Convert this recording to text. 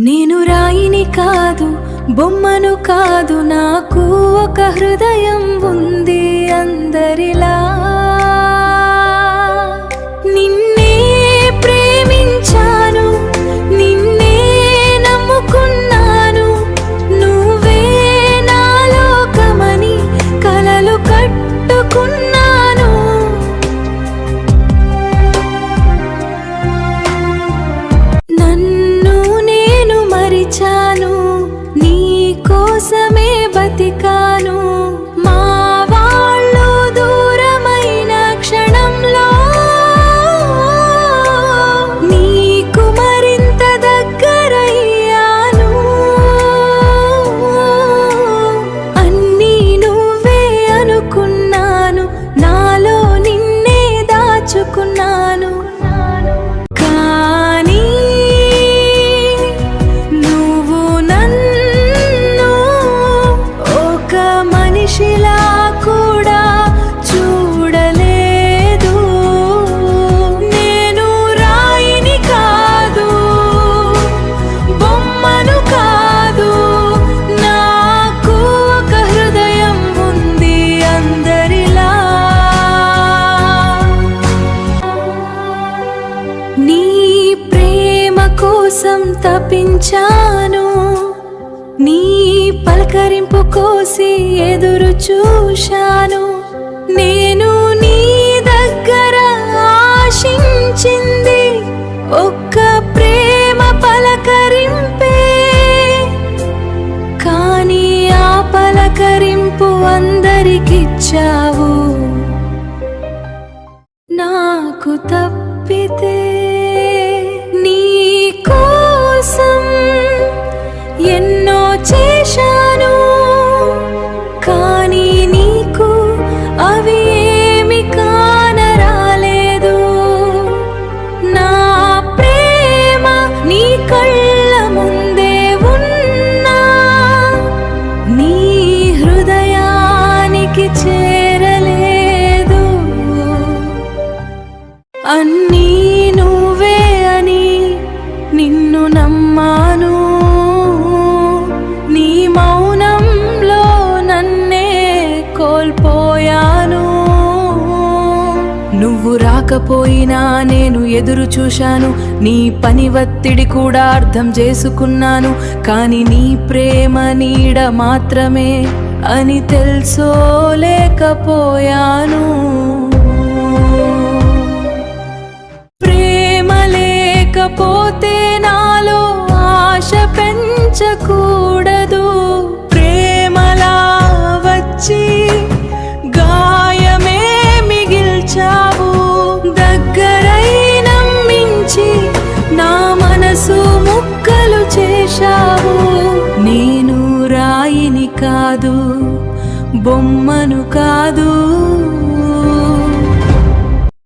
నేను రాయిని కాదు, బొమ్మను కాదు, నాకు ఒక హృదయం ఉంది అందరిలా. నిన్నే ప్రేమించాను, నిన్నే నమ్ముకున్నాను, నువ్వే నా లోకమని కలలు కట్టుకున్నాను. నన్ను నేను మరిచాను, నీ కోసమే బతికాను. మా వాళ్ళు దూరమైన క్షణంలో నీకు మరింత దగ్గరయ్యాను. అన్నీ నువ్వే అనుకున్నాను, నాలో నిన్నే దాచుకున్నాను. కానీ నువ్వు నన్ను ఒక మనిషిలా కూడా చూడలేదు. నేను రాయిని కాదు, బొమ్మను కాదు, నాకు ఒక హృదయం ఉంది అందరిలా. నీ ప్రేమ కోసం తపించాను, నీ పలకరింపు కోసి ఎదురు చూశాను. నేను నీ దగ్గర ఆశించింది ఒక్క ప్రేమ పలకరింపే. కానీ ఆ పలకరింపు అందరికిచ్చావు, నాకు తప్పితే. నీ కోసం ఎన్నో చేశాను, కానీ నీకు అవి ఏమి కానరాలేదు. నా ప్రేమ నీ కళ్ళ ముందే ఉన్నా, నీ హృదయానికి చేరలేదు. అన్నీ నువ్వే అని నిన్ను నమ్మాను, నీ మౌనంలో నన్నే కోల్పోయాను. నువ్వు రాకపోయినా నేను ఎదురు చూశాను, నీ పని ఒత్తిడి కూడా అర్థం చేసుకున్నాను. కానీ నీ ప్రేమ నీడ మాత్రమే అని తెలుసుకోలేకపోయాను. ప్రేమ లేకపోతే నాలో ఆశ పెంచకూడదు. ప్రేమలా వచ్చి గాయమే మిగిల్చావు, దగ్గరై నమ్మించి నా మనసు ముక్కలు చేశావు. నేను రాయిని కాదు, బొమ్మను కాదు,